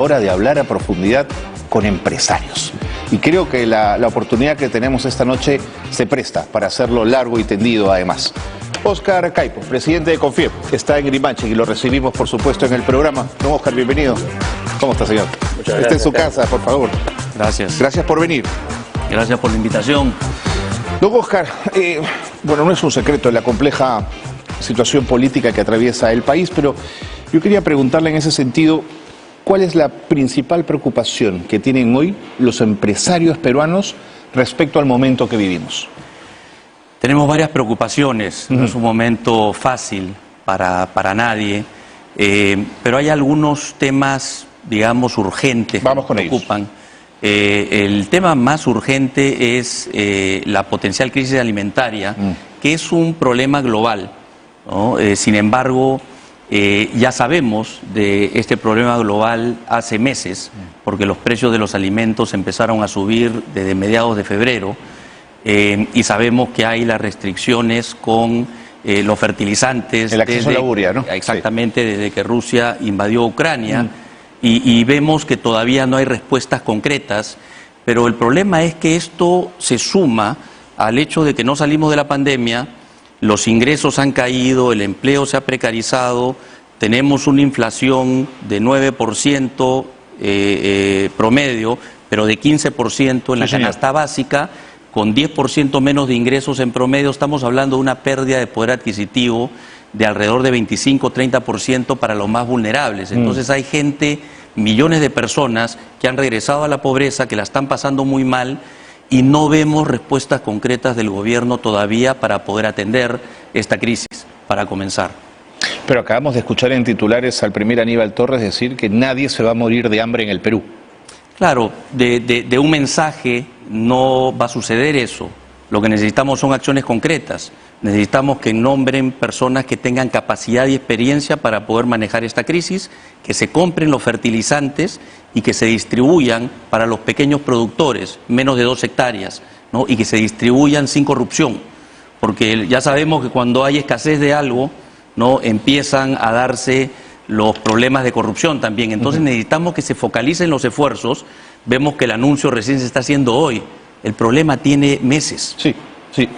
hora de hablar a profundidad con empresarios. Y creo que la oportunidad que tenemos esta noche se presta para hacerlo largo y tendido además. Óscar Caipo, presidente de Confiep, está en Limache y lo recibimos por supuesto en el programa. Don Óscar, bienvenido. ¿Cómo está, señor? Muchas gracias. Está en su casa, por favor. Gracias. Gracias por venir. Gracias por la invitación. Don Óscar, bueno, no es un secreto la compleja situación política que atraviesa el país, pero yo quería preguntarle en ese sentido, ¿cuál es la principal preocupación que tienen hoy los empresarios peruanos respecto al momento que vivimos? Tenemos varias preocupaciones, no es un momento fácil para nadie, pero hay algunos temas, digamos, urgentes Vamos que con nos preocupan. El tema más urgente es la potencial crisis alimentaria, que es un problema global, ¿no? Sin embargo, ya sabemos de este problema global hace meses, porque los precios de los alimentos empezaron a subir desde mediados de febrero, y sabemos que hay las restricciones con los fertilizantes. El acceso a la urea, ¿no? Exactamente, sí. Desde que Rusia invadió Ucrania, y vemos que todavía no hay respuestas concretas, pero el problema es que esto se suma al hecho de que no salimos de la pandemia, los ingresos han caído, el empleo se ha precarizado, tenemos una inflación de 9% promedio, pero de 15% en la canasta básica, con 10% menos de ingresos en promedio, estamos hablando de una pérdida de poder adquisitivo de alrededor de 25-30% para los más vulnerables. Entonces hay gente, millones de personas que han regresado a la pobreza, que la están pasando muy mal, y no vemos respuestas concretas del gobierno todavía para poder atender esta crisis, para comenzar. Pero acabamos de escuchar en titulares al primer Aníbal Torres decir que nadie se va a morir de hambre en el Perú. Claro, de un mensaje no va a suceder eso. Lo que necesitamos son acciones concretas. Necesitamos que nombren personas que tengan capacidad y experiencia para poder manejar esta crisis, que se compren los fertilizantes y que se distribuyan para los pequeños productores, menos de 2 hectáreas, ¿no? Y que se distribuyan sin corrupción, porque ya sabemos que cuando hay escasez de algo, ¿no?, empiezan a darse los problemas de corrupción también. Entonces necesitamos que se focalicen los esfuerzos. Vemos que el anuncio recién se está haciendo hoy. El problema tiene meses. Sí, sí.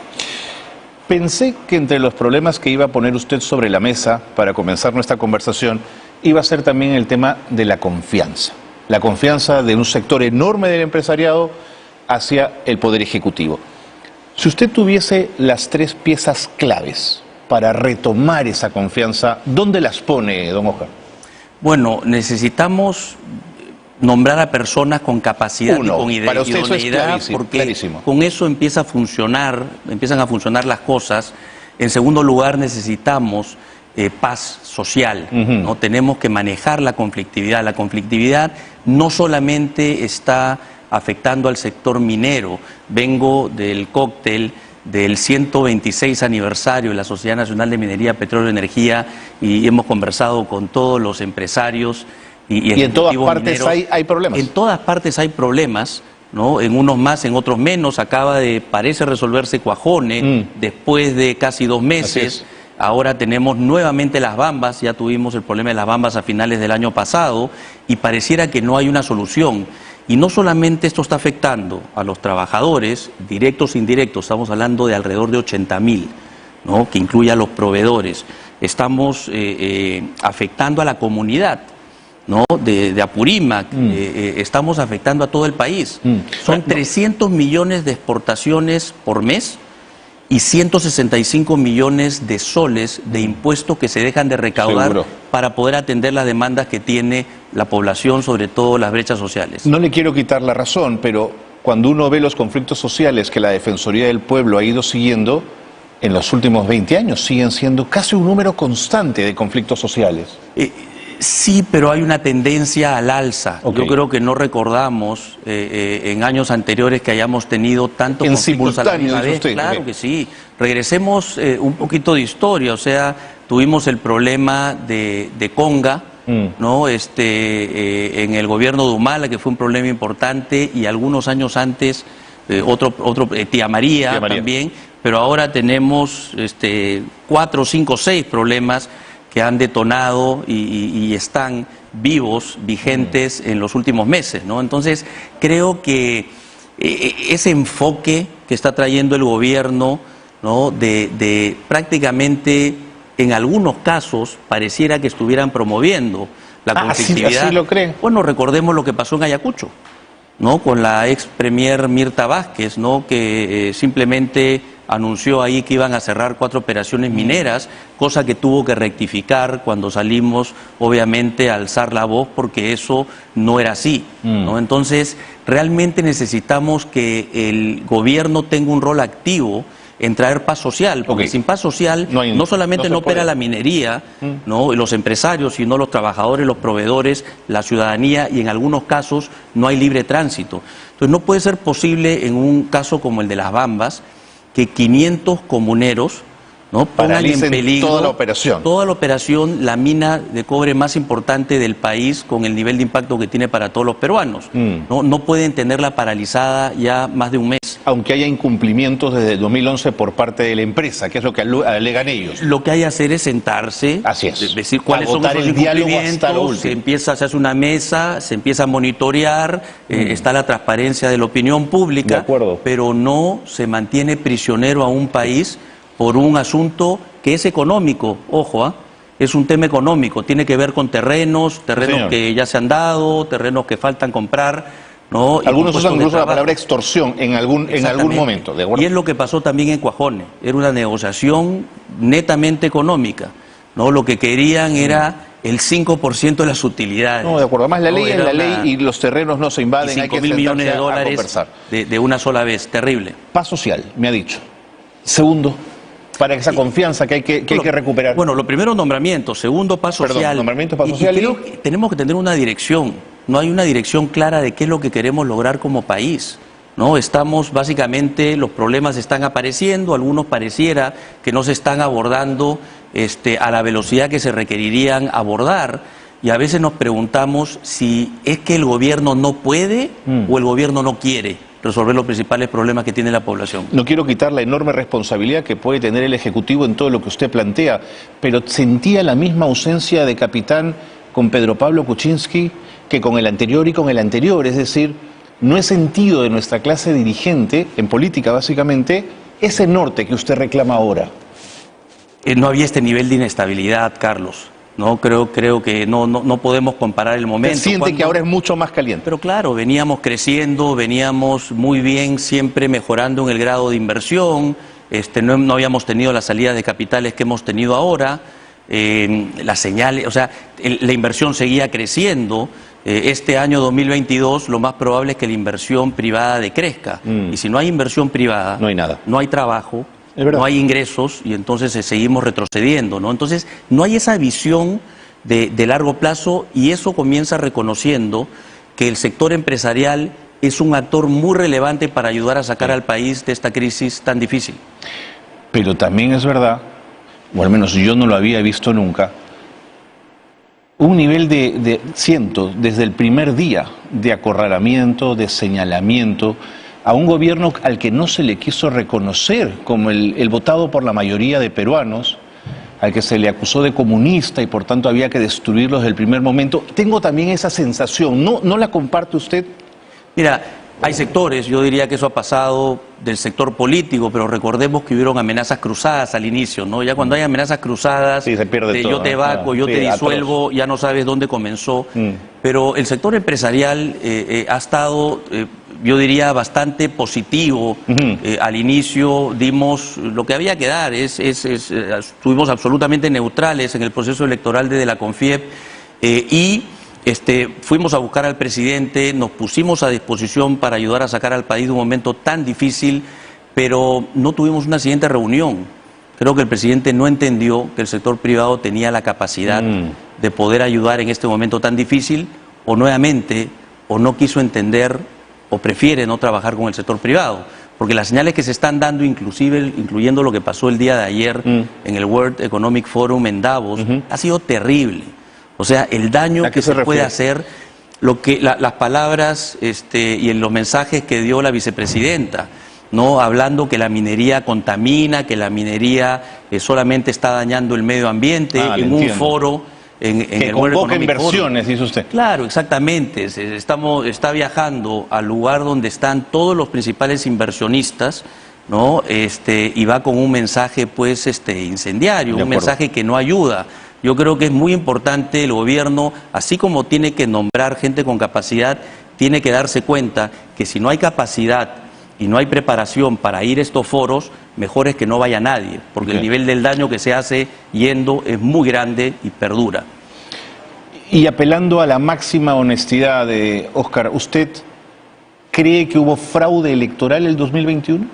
Pensé que entre los problemas que iba a poner usted sobre la mesa para comenzar nuestra conversación iba a ser también el tema de la confianza. La confianza de un sector enorme del empresariado hacia el Poder Ejecutivo. Si usted tuviese las 3 piezas claves para retomar esa confianza, ¿dónde las pone, don Óscar? Bueno, necesitamos nombrar a personas con capacidad y con idoneidad, porque clarísimo. Con eso empiezan a funcionar las cosas. En segundo lugar, necesitamos paz social, ¿no? Tenemos que manejar la conflictividad. La conflictividad no solamente está afectando al sector minero. Vengo del cóctel del 126 aniversario de la Sociedad Nacional de Minería, Petróleo y Energía, y hemos conversado con todos los empresarios y en todas partes hay problemas. En todas partes hay problemas, ¿no? En unos más, en otros menos. Parece resolverse Cuajone después de casi 2 meses. Ahora tenemos nuevamente Las Bambas, ya tuvimos el problema de Las Bambas a finales del año pasado, y pareciera que no hay una solución. Y no solamente esto está afectando a los trabajadores, directos e indirectos, estamos hablando de alrededor de 80.000, ¿no?, que incluye a los proveedores. Estamos afectando a la comunidad, ¿no?, de Apurímac, estamos afectando a todo el país. Son 300 millones de exportaciones por mes y 165 millones de soles de impuestos que se dejan de recaudar para poder atender las demandas que tiene la población, sobre todo las brechas sociales. No le quiero quitar la razón, pero cuando uno ve los conflictos sociales que la Defensoría del Pueblo ha ido siguiendo, en los últimos 20 años siguen siendo casi un número constante de conflictos sociales. Sí, pero hay una tendencia al alza. Yo creo que no recordamos en años anteriores que hayamos tenido tantos conflictos a la misma vez. Claro que sí. Regresemos un poquito de historia. O sea, tuvimos el problema de Conga, ¿no? En el gobierno de Humala, que fue un problema importante, y algunos años antes Tía María también. Pero ahora tenemos 4, 5, 6 problemas que han detonado y están vivos, vigentes en los últimos meses, ¿no? Entonces, creo que ese enfoque que está trayendo el gobierno, ¿no? de prácticamente, en algunos casos, pareciera que estuvieran promoviendo la conflictividad. ¿Así lo cree? Bueno, recordemos lo que pasó en Ayacucho, ¿no? Con la ex premier Mirta Vázquez, ¿no? Que simplemente anunció ahí que iban a cerrar 4 operaciones mineras, cosa que tuvo que rectificar cuando salimos, obviamente, a alzar la voz, porque eso no era así, ¿no? Entonces, realmente necesitamos que el gobierno tenga un rol activo en traer paz social, porque sin paz social no solamente no opera la minería, ¿no? Los empresarios, sino los trabajadores, los proveedores, la ciudadanía, y en algunos casos no hay libre tránsito. Entonces, no puede ser posible en un caso como el de Las Bambas que 500 comuneros, ¿no? pongan en peligro toda la operación, la mina de cobre más importante del país, con el nivel de impacto que tiene para todos los peruanos. No pueden tenerla paralizada ya más de un mes. Aunque haya incumplimientos desde el 2011 por parte de la empresa, que es lo que alegan ellos. Lo que hay que hacer es sentarse, decir cuáles son esos incumplimientos, se hace una mesa, se empieza a monitorear, está la transparencia de la opinión pública, pero no se mantiene prisionero a un país por un asunto que es económico, ojo, es un tema económico, tiene que ver con terrenos que ya se han dado, terrenos que faltan comprar, ¿no? Algunos usan incluso la palabra extorsión en algún momento. ¿De acuerdo? Y es lo que pasó también en Cuajone, era una negociación netamente económica, ¿no? Lo que querían era el 5% de las utilidades. No, de acuerdo. Además, la ley es la ley y los terrenos no se invaden. Hay que 5.000 millones de dólares de una sola vez. Terrible. Paz social, me ha dicho. Segundo, para esa confianza que hay que recuperar. Bueno, lo primero, nombramiento. Segundo, paz social. Nombramiento, paz social. Creo que tenemos que tener una dirección. No hay una dirección clara de qué es lo que queremos lograr como país, ¿no? Estamos, básicamente, los problemas están apareciendo, algunos pareciera que no se están abordando a la velocidad que se requerirían abordar, y a veces nos preguntamos si es que el gobierno no puede o el gobierno no quiere resolver los principales problemas que tiene la población. No quiero quitar la enorme responsabilidad que puede tener el Ejecutivo en todo lo que usted plantea, pero ¿sentía la misma ausencia de capitán con Pedro Pablo Kuczynski que con el anterior y con el anterior? Es decir, no he sentido de nuestra clase dirigente, en política básicamente, ese norte que usted reclama ahora. No había este nivel de inestabilidad, Carlos. No creo que no podemos comparar el momento. Siente que ahora es mucho más caliente. Pero claro, veníamos creciendo, veníamos muy bien, siempre mejorando en el grado de inversión. No habíamos tenido las salidas de capitales que hemos tenido ahora. Las señales, o sea, la inversión seguía creciendo. Este año 2022 lo más probable es que la inversión privada decrezca. Y si no hay inversión privada, no hay nada. No hay trabajo, no hay ingresos, y entonces seguimos retrocediendo, ¿no? Entonces no hay esa visión de largo plazo, y eso comienza reconociendo que el sector empresarial es un actor muy relevante para ayudar a sacar al país de esta crisis tan difícil. Pero también es verdad, o al menos yo no lo había visto nunca, un nivel siento, desde el primer día, de acorralamiento, de señalamiento, a un gobierno al que no se le quiso reconocer como el votado por la mayoría de peruanos, al que se le acusó de comunista y por tanto había que destruirlo desde el primer momento. Tengo también esa sensación, ¿no la comparte usted? Mira, hay sectores, yo diría que eso ha pasado del sector político, pero recordemos que hubieron amenazas cruzadas al inicio, ¿no? Ya cuando hay amenazas cruzadas, se pierde todo, yo te vaco, yo te disuelvo, ya no sabes dónde comenzó. Pero el sector empresarial ha estado, yo diría, bastante positivo. Al inicio dimos lo que había que dar, estuvimos absolutamente neutrales en el proceso electoral de la CONFIEP, fuimos a buscar al presidente, nos pusimos a disposición para ayudar a sacar al país de un momento tan difícil, pero no tuvimos una siguiente reunión. Creo que el presidente no entendió que el sector privado tenía la capacidad de poder ayudar en este momento tan difícil, o nuevamente, o no quiso entender, o prefiere no trabajar con el sector privado. Porque las señales que se están dando, incluyendo lo que pasó el día de ayer en el World Economic Forum en Davos, ha sido terrible. O sea, el daño que se puede hacer, las palabras y en los mensajes que dio la vicepresidenta, ¿no? Hablando que la minería contamina, que la minería solamente está dañando el medio ambiente, en un foro en el mundo económico. Inversiones, dice usted. Claro, exactamente. Está viajando al lugar donde están todos los principales inversionistas, ¿no? Y va con un mensaje, pues, incendiario, un mensaje que no ayuda. Yo creo que es muy importante el gobierno, así como tiene que nombrar gente con capacidad, tiene que darse cuenta que si no hay capacidad y no hay preparación para ir a estos foros, mejor es que no vaya nadie, porque el nivel del daño que se hace yendo es muy grande y perdura. Y apelando a la máxima honestidad de Óscar, ¿usted cree que hubo fraude electoral el 2021?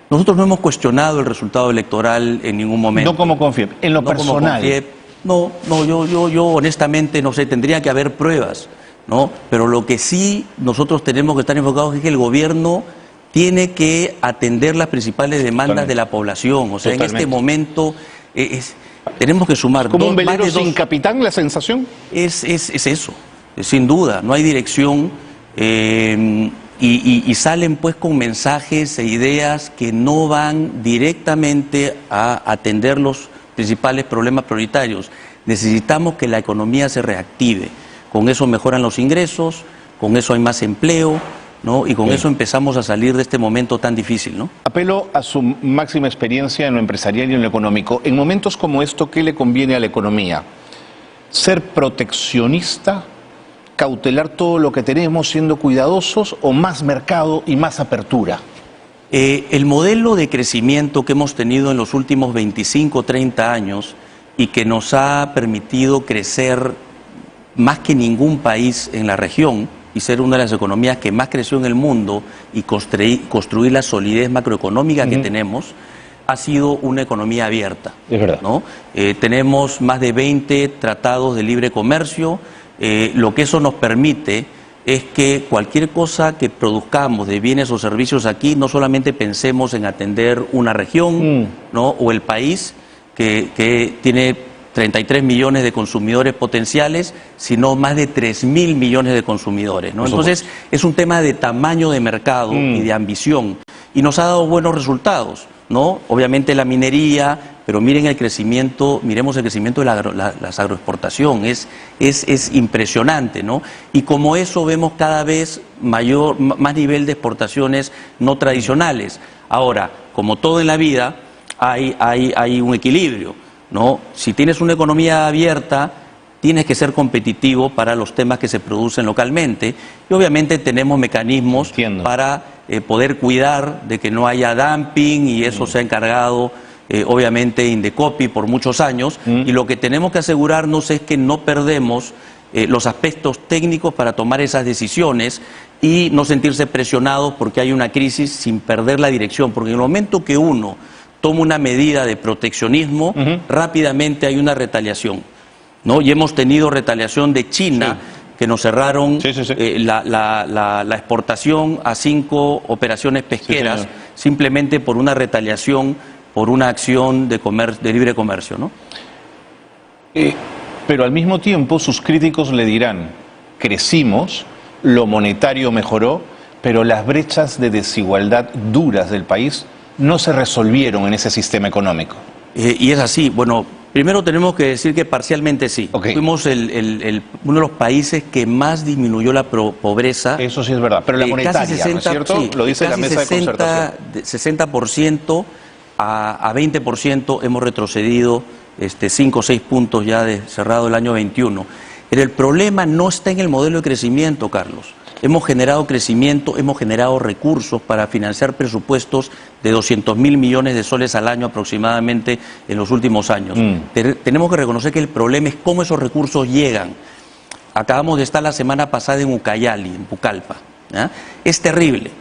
Nosotros no hemos cuestionado el resultado electoral en ningún momento. No como CONFIEP, en lo personal. No, yo honestamente no sé, tendría que haber pruebas, ¿no? Pero lo que sí nosotros tenemos que estar enfocados es que el gobierno tiene que atender las principales demandas de la población. O sea, en este momento tenemos que sumar ¿Como un velero sin capitán la sensación? Es eso, sin duda, no hay dirección y salen pues con mensajes e ideas que no van directamente a atender los principales problemas prioritarios. Necesitamos que la economía se reactive. Con eso mejoran los ingresos, con eso hay más empleo, ¿no? Y con eso empezamos a salir de este momento tan difícil, ¿no? Apelo a su máxima experiencia en lo empresarial y en lo económico. En momentos como esto, ¿qué le conviene a la economía? ¿Ser proteccionista, cautelar todo lo que tenemos siendo cuidadosos, o más mercado y más apertura? El modelo de crecimiento que hemos tenido en los últimos 25, 30 años y que nos ha permitido crecer más que ningún país en la región y ser una de las economías que más creció en el mundo y construir la solidez macroeconómica que tenemos, ha sido una economía abierta. Es verdad. ¿No? Tenemos más de 20 tratados de libre comercio, lo que eso nos permite es que cualquier cosa que produzcamos de bienes o servicios aquí, no solamente pensemos en atender una región, ¿no? O el país, que tiene 33 millones de consumidores potenciales, sino más de 3.000 millones de consumidores, ¿no? Entonces, es un tema de tamaño de mercado y de ambición, y nos ha dado buenos resultados, ¿no? Obviamente la minería, pero miren el crecimiento, miremos el crecimiento de las agroexportación, es impresionante, ¿no? Y como eso vemos cada vez más nivel de exportaciones no tradicionales. Ahora, como todo en la vida, hay un equilibrio, ¿no? Si tienes una economía abierta, tienes que ser competitivo para los temas que se producen localmente, y obviamente tenemos mecanismos para poder cuidar de que no haya dumping, y eso se ha encargado obviamente Indecopi por muchos años, y lo que tenemos que asegurarnos es que no perdemos los aspectos técnicos para tomar esas decisiones y no sentirse presionados porque hay una crisis, sin perder la dirección, porque en el momento que uno toma una medida de proteccionismo, rápidamente hay una retaliación, ¿no? Y hemos tenido retaliación de China, que nos cerraron la exportación a 5 operaciones pesqueras, simplemente por una retaliación, por una acción de libre comercio, ¿no? Pero al mismo tiempo sus críticos le dirán, crecimos, lo monetario mejoró, pero las brechas de desigualdad duras del país no se resolvieron en ese sistema económico. Y es así. Bueno, primero tenemos que decir que parcialmente sí. Fuimos uno de los países que más disminuyó la pobreza. Eso sí es verdad, pero la monetaria, casi 60, ¿no es cierto? Sí, lo dice la mesa de concertación. 60% a 20% hemos retrocedido 5 o 6 puntos ya de cerrado el año 21. Pero el problema no está en el modelo de crecimiento, Carlos. Hemos generado crecimiento, hemos generado recursos para financiar presupuestos de 200.000 millones de soles al año aproximadamente en los últimos años. Tenemos que reconocer que el problema es cómo esos recursos llegan. Acabamos de estar la semana pasada en Ucayali, en Pucallpa. ¿Ya? Es terrible.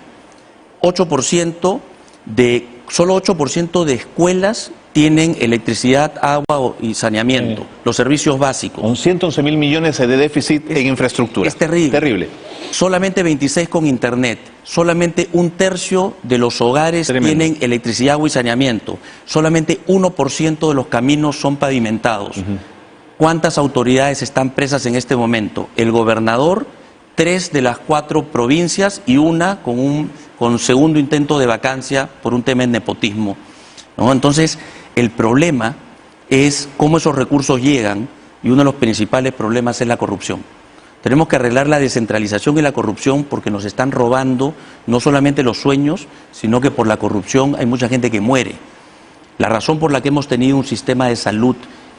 Solo 8% de escuelas tienen electricidad, agua y saneamiento, los servicios básicos. Con 111.000 millones de déficit en infraestructura. Es terrible. Terrible. Solamente 26 con internet, solamente 1/3 de los hogares tienen electricidad, agua y saneamiento, solamente 1% de los caminos son pavimentados. ¿Cuántas autoridades están presas en este momento? El gobernador, 3 de las 4 provincias y una con segundo intento de vacancia por un tema de nepotismo, ¿no? Entonces, el problema es cómo esos recursos llegan, y uno de los principales problemas es la corrupción. Tenemos que arreglar la descentralización y la corrupción porque nos están robando no solamente los sueños, sino que por la corrupción hay mucha gente que muere. La razón por la que hemos tenido un sistema de salud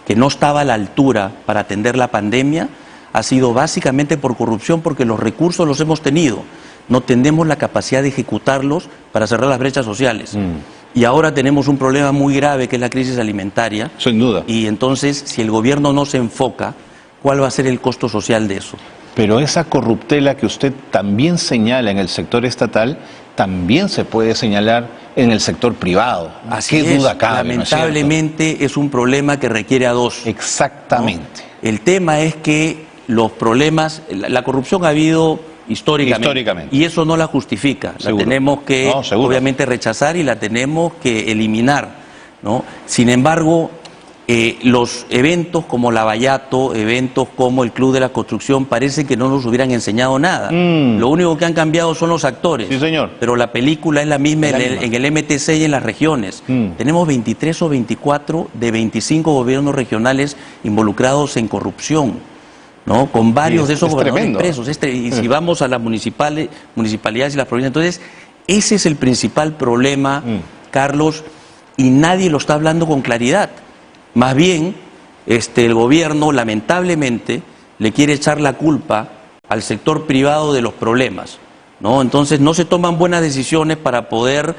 que no estaba a la altura para atender la pandemia ha sido básicamente por corrupción, porque los recursos los hemos tenido, no tenemos la capacidad de ejecutarlos para cerrar las brechas sociales. Y ahora tenemos un problema muy grave que es la crisis alimentaria. Sin duda. Y entonces, si el gobierno no se enfoca, ¿cuál va a ser el costo social de eso? Pero esa corruptela que usted también señala en el sector estatal, también se puede señalar en el sector privado. Así ¿Qué es. duda cabe? Lamentablemente es un problema que requiere a dos. Exactamente. ¿No? El tema es que los problemas, la corrupción ha habido históricamente. Y eso no la justifica. Seguro. La tenemos que, obviamente, rechazar y la tenemos que eliminar, ¿no? Sin embargo, los eventos como Lavallato, eventos como el Club de la Construcción, parece que no nos hubieran enseñado nada. Lo único que han cambiado son los actores. Sí, señor. Pero la película es la misma en el MTC y en las regiones. Tenemos 23 o 24 de 25 gobiernos regionales involucrados en corrupción, ¿no? Con varios de esos gobernadores presos. Y si vamos a las municipalidades y las provincias, entonces ese es el principal problema, Carlos, y nadie lo está hablando con claridad. Más bien, el gobierno, lamentablemente, le quiere echar la culpa al sector privado de los problemas, ¿no? Entonces no se toman buenas decisiones para poder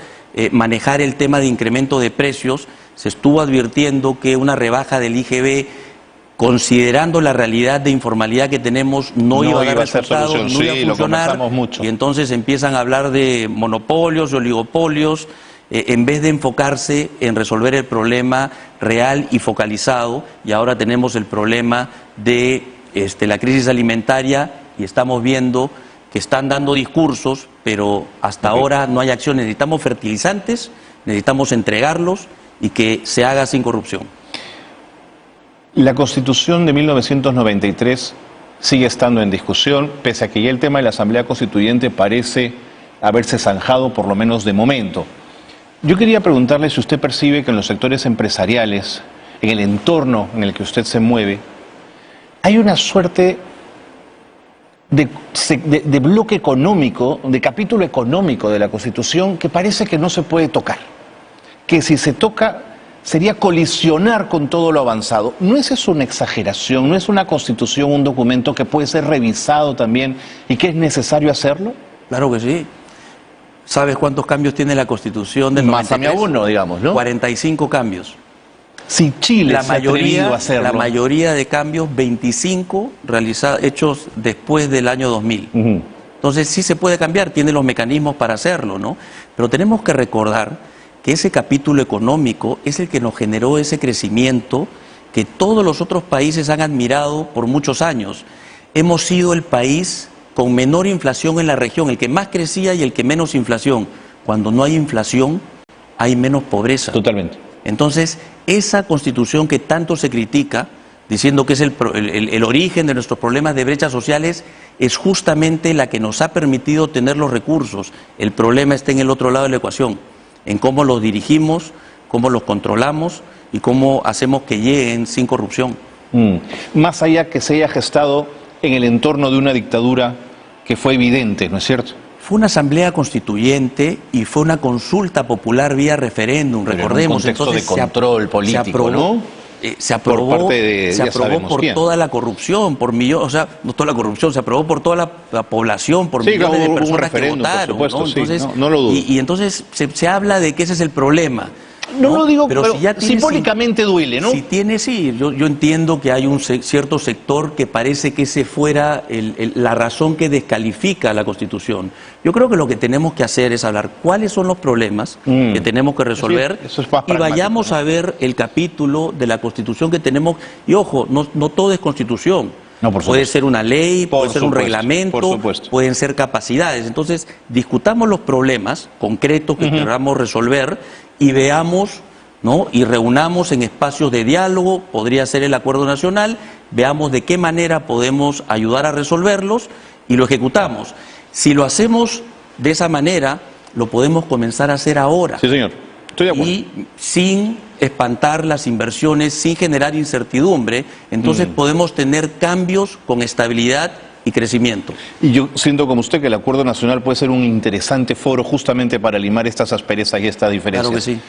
manejar el tema de incremento de precios. Se estuvo advirtiendo que una rebaja del IGB, considerando la realidad de informalidad que tenemos, no iba a dar resultados, no iba a funcionar, y entonces empiezan a hablar de monopolios, de oligopolios, en vez de enfocarse en resolver el problema real y focalizado. Y ahora tenemos el problema de la crisis alimentaria, y estamos viendo que están dando discursos, pero hasta ahora no hay acciones. Necesitamos fertilizantes, necesitamos entregarlos y que se haga sin corrupción. La Constitución de 1993 sigue estando en discusión, pese a que ya el tema de la Asamblea Constituyente parece haberse zanjado, por lo menos de momento. Yo quería preguntarle si usted percibe que en los sectores empresariales, en el entorno en el que usted se mueve, hay una suerte de bloque económico, de capítulo económico de la Constitución que parece que no se puede tocar, que si se toca sería colisionar con todo lo avanzado. ¿No es eso una exageración? ¿No es una Constitución, un documento que puede ser revisado también y que es necesario hacerlo? Claro que sí. ¿Sabes cuántos cambios tiene la Constitución del 93? Más a uno, digamos, ¿no? 45 cambios. Si Chile se ha atrevido a hacerlo. La mayoría de cambios, 25 hechos después del año 2000. Entonces sí se puede cambiar, tiene los mecanismos para hacerlo, ¿no? Pero tenemos que recordar que ese capítulo económico es el que nos generó ese crecimiento que todos los otros países han admirado por muchos años. Hemos sido el país con menor inflación en la región, el que más crecía y el que menos inflación. Cuando no hay inflación, hay menos pobreza. Totalmente. Entonces, esa Constitución que tanto se critica, diciendo que es el origen de nuestros problemas de brechas sociales, es justamente la que nos ha permitido tener los recursos. El problema está en el otro lado de la ecuación, en cómo los dirigimos, cómo los controlamos y cómo hacemos que lleguen sin corrupción. Más allá que se haya gestado en el entorno de una dictadura que fue evidente, ¿no es cierto? Fue una asamblea constituyente y fue una consulta popular vía referéndum, pero recordemos. En un contexto de control político, ¿no? Se aprobó por parte de, se aprobó por quién. Toda la corrupción, por millones, o sea, no toda la corrupción, se aprobó por toda la población, por millones de personas que votaron, por supuesto, ¿no? Entonces, no lo dudo. Y entonces se habla de que ese es el problema. No lo digo, pero si ya simbólicamente duele, ¿no? Si tiene, sí, yo entiendo que hay un cierto sector que parece que ese fuera la razón que descalifica la Constitución. Yo creo que lo que tenemos que hacer es hablar cuáles son los problemas que tenemos que resolver, eso es más y vayamos a ver el capítulo de la Constitución que tenemos. Y ojo, no todo es Constitución. No, por puede ser una ley, puede ser un reglamento, por pueden ser capacidades. Entonces, discutamos los problemas concretos que queramos resolver y veamos, ¿no? Y reunamos en espacios de diálogo, podría ser el Acuerdo Nacional, veamos de qué manera podemos ayudar a resolverlos y lo ejecutamos. Si lo hacemos de esa manera, lo podemos comenzar a hacer ahora. Sí, señor. Estoy de acuerdo. Y sin espantar las inversiones, sin generar incertidumbre, entonces podemos tener cambios con estabilidad y crecimiento. Y yo siento como usted que el Acuerdo Nacional puede ser un interesante foro justamente para limar estas asperezas y estas diferencias. Claro que sí.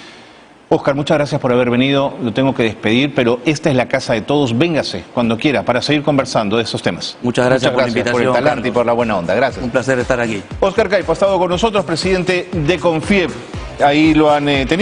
Oscar, muchas gracias por haber venido. Lo tengo que despedir, pero esta es la casa de todos. Véngase cuando quiera para seguir conversando de esos temas. Muchas gracias por la invitación, por el talante Carlos. y por la buena onda. Gracias. Un placer estar aquí. Oscar Caipo ha estado con nosotros, presidente de Confiep. Ahí lo han tenido.